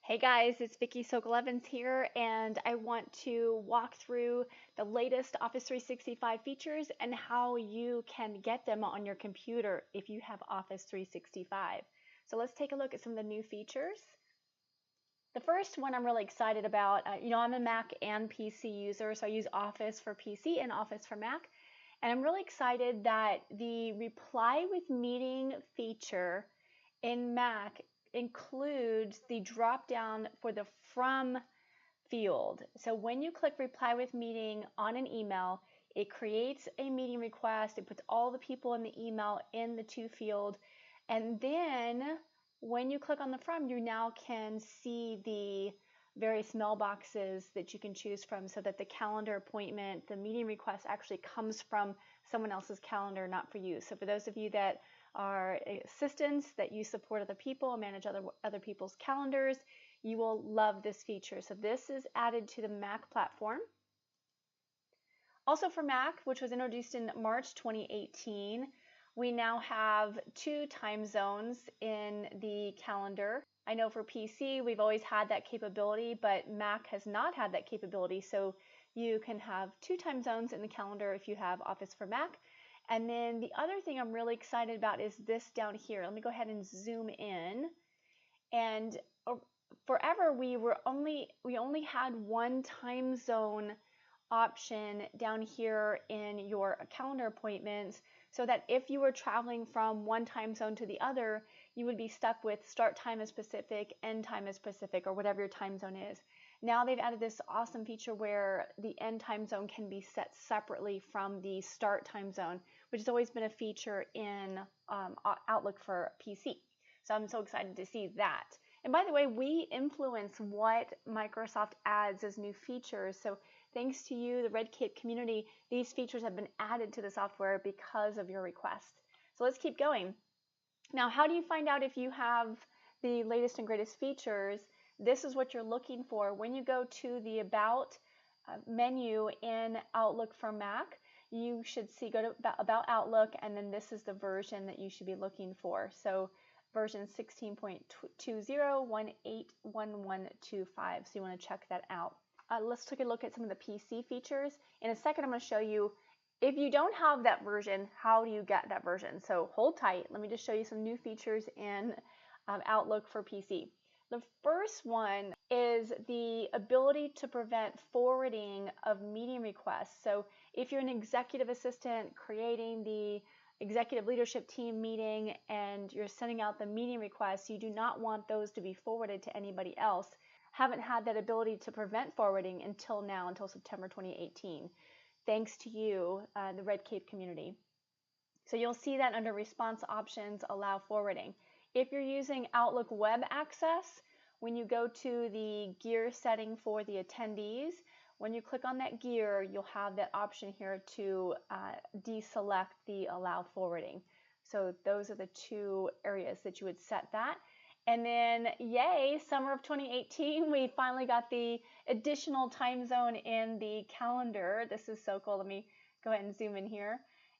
Hey guys, it's Vicki Sokol Evans here, and I want to walk through the latest Office 365 features and how you can get them on your computer if you have Office 365. So let's take a look at some of the new features. The first one I'm really excited about, I'm a Mac and PC user, so I use Office for PC and Office for Mac. And I'm really excited that the Reply with Meeting feature in Mac includes the drop down for the From field. So when you click Reply with Meeting on an email, it creates a meeting request. It puts all the people in the email in the To field. And then when you click on the From, you now can see the various mailboxes that you can choose from so that the calendar appointment, the meeting request actually comes from someone else's calendar, not for you. So for those of you that are assistants, that you support other people and manage other people's calendars, you will love this feature. So this is added to the Mac platform. Also for Mac, which was introduced in March 2018, we now have 2 time zones in the calendar. I know for PC, we've always had that capability, but Mac has not had that capability. So you can have 2 time zones in the calendar if you have Office for Mac. And then the other thing I'm really excited about is this down here. Let me go ahead and zoom in. And forever we only had 1 time zone option down here in your calendar appointments, so that if you were traveling from one time zone to the other, you would be stuck with start time is Pacific, end time is Pacific, or whatever your time zone is. Now they've added this awesome feature where the end time zone can be set separately from the start time zone, which has always been a feature in Outlook for PC. So I'm so excited to see that. And by the way, we influence what Microsoft adds as new features. So thanks to you, the RedCape community, these features have been added to the software because of your request. So let's keep going. Now, how do you find out if you have the latest and greatest features? This is what you're looking for. When you go to the About menu in Outlook for Mac, you should see, go to About Outlook, and then this is the version that you should be looking for. So version 16.20181125. So you want to check that out. Let's take a look at some of the PC features. In a second, I'm going to show you, if you don't have that version, how do you get that version? So hold tight. Let me just show you some new features in Outlook for PC. The first one is the ability to prevent forwarding of meeting requests. So if you're an executive assistant creating the executive leadership team meeting and you're sending out the meeting requests, you do not want those to be forwarded to anybody else. Haven't had that ability to prevent forwarding until now, until September 2018. Thanks to you, the RedCape community. So you'll see that under Response Options, Allow Forwarding. If you're using Outlook Web Access, when you go to the gear setting for the attendees, when you click on that gear, you'll have that option here to deselect the Allow Forwarding. So those are the 2 areas that you would set that. And then, yay, summer of 2018, we finally got the additional time zone in the calendar. This is so cool. Let me go ahead and zoom in here.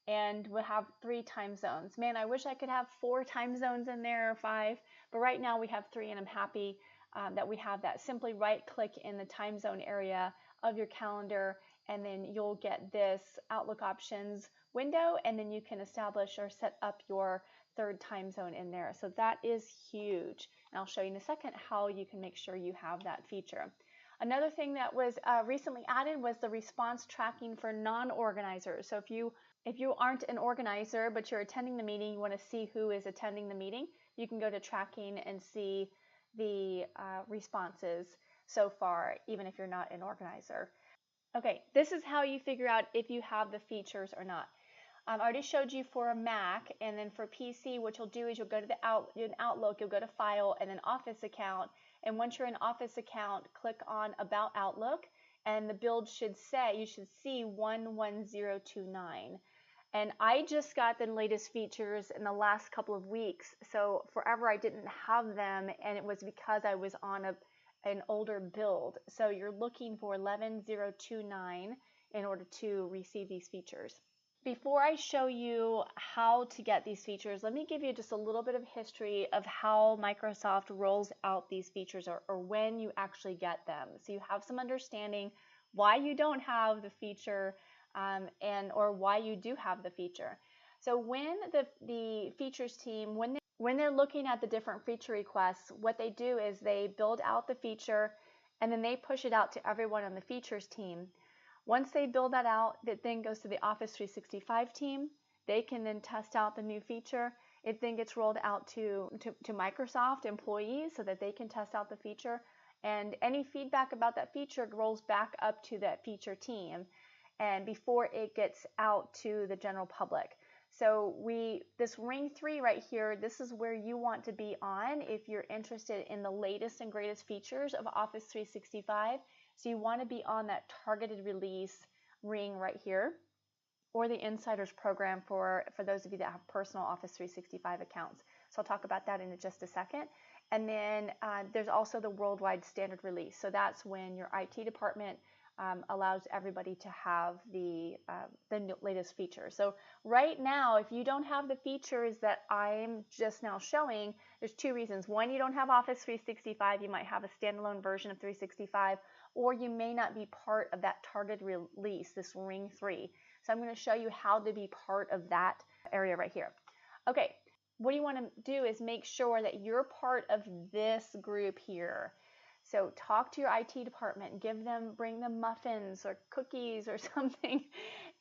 And we'll have 3 time zones. Man, I wish I could have 4 time zones in there, or 5. But right now we have 3, and I'm happy that we have that. Simply right-click in the time zone area of your calendar, and then you'll get this Outlook Options window, and then you can establish or set up your 3rd time zone in there. So that is huge. And I'll show you in a second how you can make sure you have that feature. Another thing that was recently added was the response tracking for non-organizers. So if you aren't an organizer but you're attending the meeting, you want to see who is attending the meeting, you can go to tracking and see the responses so far, even if you're not an organizer. Okay, this is how you figure out if you have the features or not. I already showed you for a Mac, and then for PC, what you'll do is you'll go to in Outlook, you'll go to File, and then Office Account. And once you're in Office Account, click on About Outlook, and the build should say, you should see 11029. And I just got the latest features in the last couple of weeks, so forever I didn't have them, and it was because I was on an older build. So you're looking for 11029 in order to receive these features. Before I show you how to get these features, let me give you just a little bit of history of how Microsoft rolls out these features, or when you actually get them. So you have some understanding why you don't have the feature or why you do have the feature. So when the features team, when they're looking at the different feature requests, what they do is they build out the feature and then they push it out to everyone on the features team. Once they build that out, it then goes to the Office 365 team. They can then test out the new feature. It then gets rolled out to Microsoft employees so that they can test out the feature. And any feedback about that feature rolls back up to that feature team and before it gets out to the general public. So this ring 3 right here, this is where you want to be on if you're interested in the latest and greatest features of Office 365. So you want to be on that targeted release ring right here, or the Insiders program for those of you that have personal Office 365 accounts. So I'll talk about that in just a second. And then there's also the worldwide standard release. So that's when your IT department allows everybody to have the latest features. So right now, if you don't have the features that I'm just now showing, there's two reasons. One, you don't have Office 365. You might have a standalone version of 365, or you may not be part of that targeted release, this ring 3. So I'm going to show you how to be part of that area right here. Okay, what you want to do is make sure that you're part of this group here. So talk to your IT department, bring them muffins or cookies or something,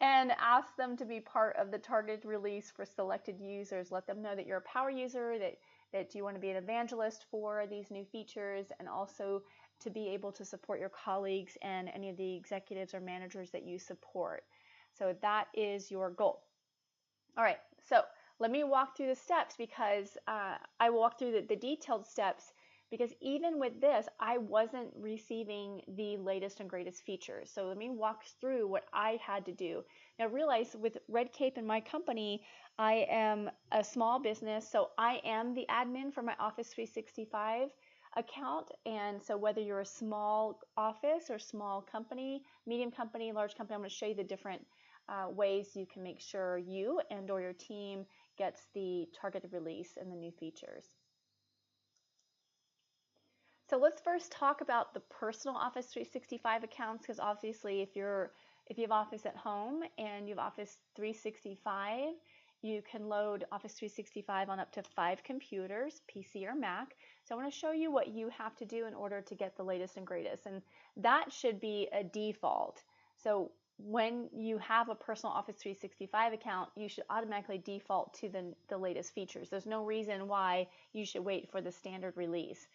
and ask them to be part of the targeted release for selected users. Let them know that you're a power user, that you want to be an evangelist for these new features, and also to be able to support your colleagues and any of the executives or managers that you support. So that is your goal. All right, so let me walk through the steps, because I walked through the detailed steps, because even with this, I wasn't receiving the latest and greatest features. So let me walk through what I had to do. Now realize with RedCape in my company, I am a small business, so I am the admin for my Office 365 account. And so whether you're a small office or small company, medium company, large company, I'm going to show you the different ways you can make sure you and or your team gets the targeted release and the new features. So let's first talk about the personal Office 365 accounts, because obviously if you have Office at home and you have Office 365, you can load Office 365 on up to 5 computers, PC or Mac. So I want to show you what you have to do in order to get the latest and greatest, and that should be a default. So when you have a personal Office 365 account, you should automatically default to the latest features. There's no reason why you should wait for the standard release.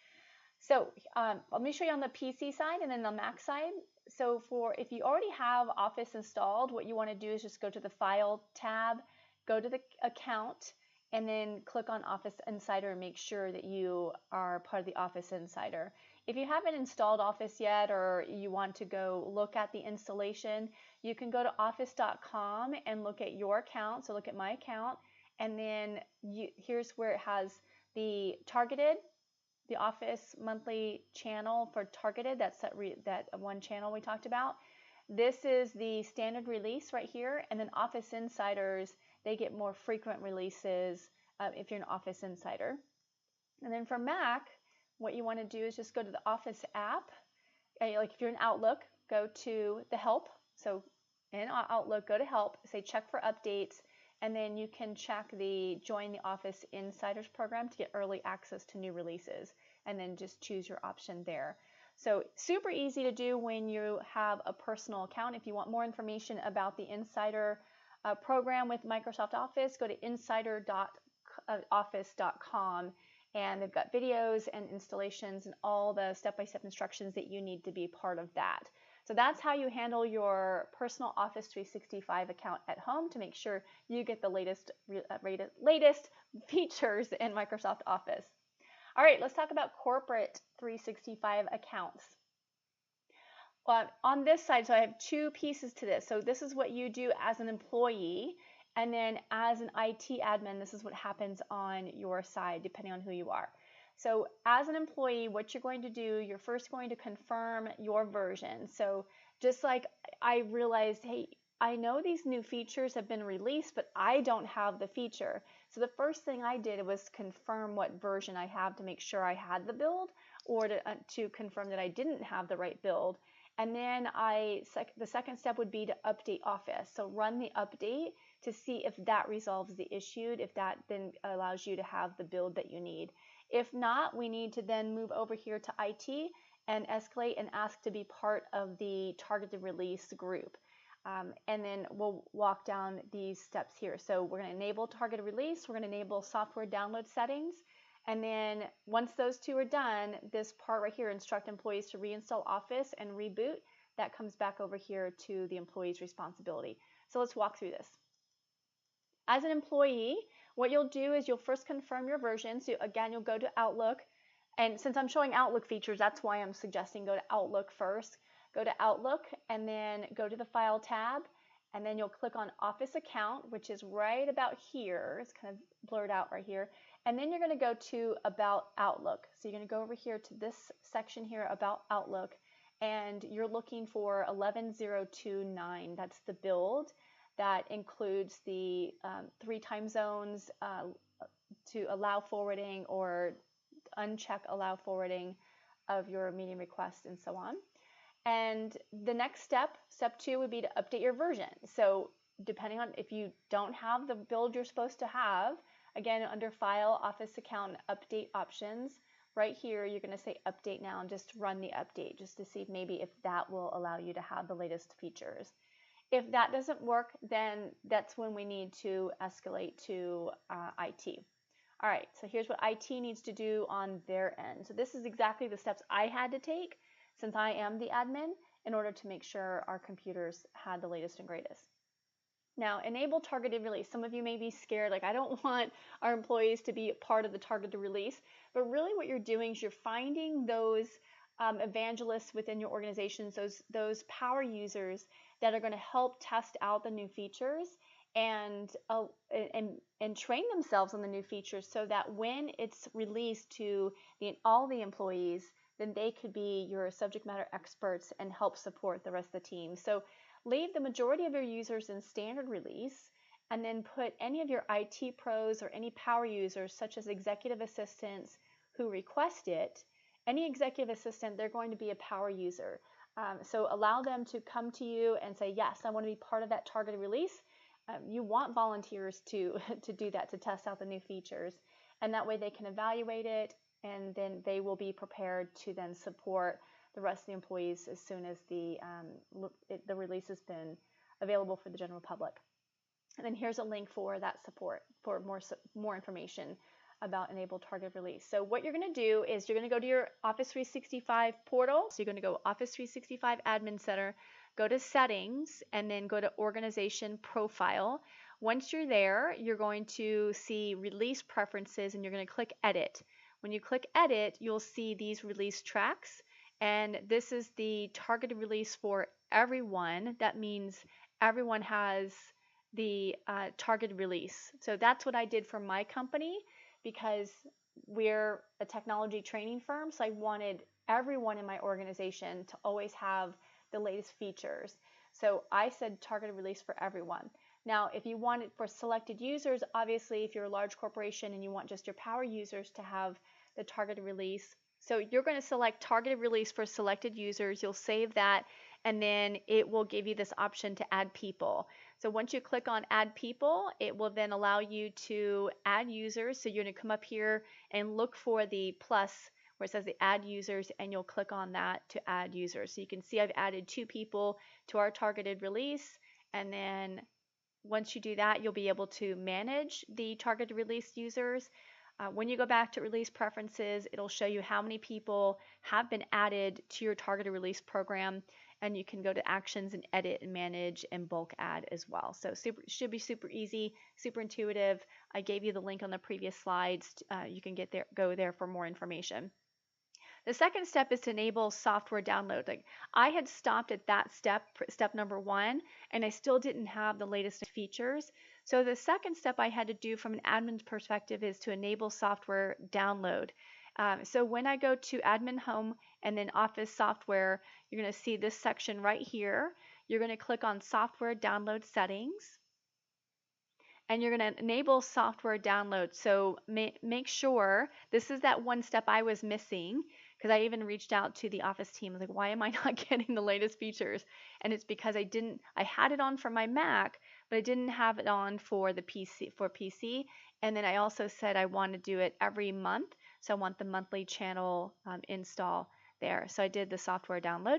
So let me show you on the PC side and then the Mac side. So if you already have Office installed, what you want to do is just go to the File tab, go to the Account, and then click on Office Insider and make sure that you are part of the Office Insider. If you haven't installed Office yet, or you want to go look at the installation, you can go to office.com and look at your account. So look at my account, and then here's where it has the targeted, the Office monthly channel for targeted. That's that one channel we talked about. This is the standard release right here, and then Office Insiders, they get more frequent releases if you're an Office Insider. And then for Mac, what you want to do is just go to the Office app. Like if you're in Outlook, go to the Help. So in Outlook, go to Help, say check for updates, and then you can check the Join the Office Insiders program to get early access to new releases, and then just choose your option there. So super easy to do when you have a personal account. If you want more information about the Insider program with Microsoft Office, go to insider.office.com, and they've got videos and installations and all the step-by-step instructions that you need to be part of that. So that's how you handle your personal Office 365 account at home to make sure you get the latest features in Microsoft Office. All right, let's talk about corporate 365 accounts. On this side, so I have two pieces to this. So this is what you do as an employee, and then as an IT admin, this is what happens on your side, depending on who you are. So as an employee, what you're going to do, you're first going to confirm your version. So just like I realized, hey, I know these new features have been released, but I don't have the feature. So the first thing I did was confirm what version I have to make sure I had the build, or to confirm that I didn't have the right build. And then the second step would be to update Office. So run the update to see if that resolves the issue, if that then allows you to have the build that you need. If not, we need to then move over here to IT and escalate and ask to be part of the targeted release group. And then we'll walk down these steps here. So we're going to enable targeted release, we're going to enable software download settings, and then once those two are done, this part right here, instruct employees to reinstall Office and reboot, that comes back over here to the employee's responsibility. So let's walk through this. As an employee, what you'll do is you'll first confirm your version. So again, you'll go to Outlook. And since I'm showing Outlook features, that's why I'm suggesting go to Outlook first. Go to Outlook and then go to the File tab. And then you'll click on Office Account, which is right about here. It's kind of blurred out right here. And then you're going to go to About Outlook. So you're going to go over here to this section here, About Outlook. And you're looking for 11029. That's the build. That includes the 3 time zones to allow forwarding or uncheck allow forwarding of your meeting requests and so on. And the next step, step 2, would be to update your version. So depending on if you don't have the build you're supposed to have, again, under File, Office Account, Update Options, right here, you're going to say Update Now and just run the update just to see maybe if that will allow you to have the latest features. If that doesn't work, then that's when we need to escalate to IT. All right, so here's what IT needs to do on their end. So this is exactly the steps I had to take since I am the admin in order to make sure our computers had the latest and greatest. Now, enable targeted release. Some of you may be scared, like I don't want our employees to be part of the targeted release, but really what you're doing is you're finding those evangelists within your organizations, those power users that are going to help test out the new features and train themselves on the new features so that when it's released to all the employees, then they could be your subject matter experts and help support the rest of the team. So leave the majority of your users in standard release and then put any of your IT pros or any power users such as executive assistants who request it. Any executive assistant, they're going to be a power user. So allow them to come to you and say, yes, I want to be part of that targeted release. You want volunteers to do that, to test out the new features. And that way they can evaluate it, and then they will be prepared to then support the rest of the employees as soon as the release has been available for the general public. And then here's a link for that support for more information about enable targeted release. So what you're going to do is you're going to go to your Office 365 portal. So you're going to go Office 365 Admin Center, go to Settings, and then go to Organization Profile. Once you're there, you're going to see Release Preferences, and you're going to click Edit. When you click Edit, you'll see these release tracks, and this is the targeted release for everyone. That means everyone has the targeted release. So that's what I did for my company, because we're a technology training firm, so I wanted everyone in my organization to always have the latest features. So I said targeted release for everyone. Now, if you want it for selected users, obviously if you're a large corporation and you want just your power users to have the targeted release, so you're going to select targeted release for selected users, you'll save that, and then it will give you this option to add people. So once you click on add people, it will then allow you to add users. So you're going to come up here and look for the plus where it says the add users, and you'll click on that to add users. So you can see I've added 2 people to our targeted release, and then once you do that, you'll be able to manage the targeted release users. When you go back to release preferences, it'll show you how many people have been added to your targeted release program, and you can go to actions and edit and manage and bulk add as well. So should be super easy, super intuitive. I gave you the link on the previous slides. You can go there for more information. The second step is to enable software download. Like I had stopped at that step number 1, and I still didn't have the latest features. So the second step I had to do from an admin perspective is to enable software download. So when I go to Admin Home and then Office Software, you're going to see this section right here. you're going to click on Software Download Settings, and you're going to enable software download. So make sure, this is that one step I was missing, because I even reached out to the Office team, like, why am I not getting the latest features? And it's because I had it on for my Mac, but I didn't have it on for the PC. And then I also said I want to do it every month, so I want the monthly channel install there. So I did the software download.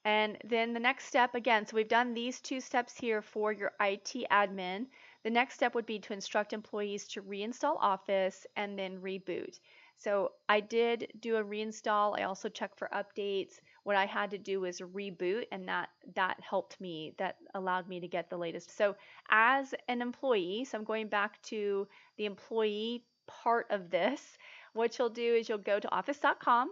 And then the next step, again, so we've done these 2 steps here for your IT admin. The next step would be to instruct employees to reinstall Office and then reboot. So I did do a reinstall. I also checked for updates. What I had to do was reboot, and that helped me. That allowed me to get the latest. So as an employee, so I'm going back to the employee part of this, what you'll do is you'll go to office.com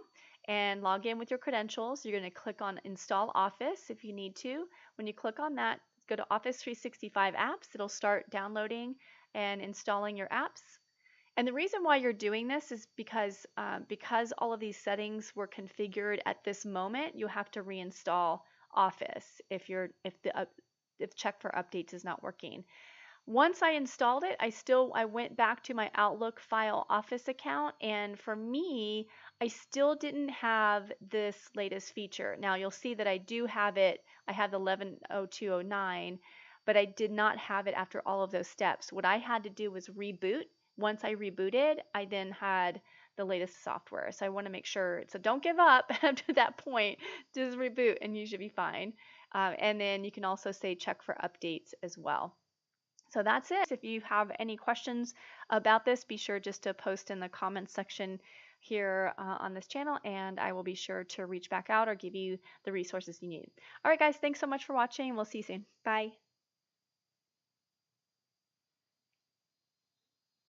and log in with your credentials. You're going to click on Install Office if you need to. When you click on that, go to Office 365 Apps. It'll start downloading and installing your apps. And the reason why you're doing this is because all of these settings were configured at this moment, you have to reinstall Office if check for updates is not working. Once I installed it, I went back to my Outlook File Office account, and for me, I still didn't have this latest feature. Now you'll see that I do have it. I have the 11.0209, but I did not have it after all of those steps. What I had to do was reboot. Once I rebooted, I then had the latest software. So I want to make sure, so don't give up after that point. Just reboot and you should be fine. And then you can also say check for updates as well. So that's it. If you have any questions about this, be sure just to post in the comments section here on this channel, and I will be sure to reach back out or give you the resources you need. All right, guys, thanks so much for watching. We'll see you soon. Bye.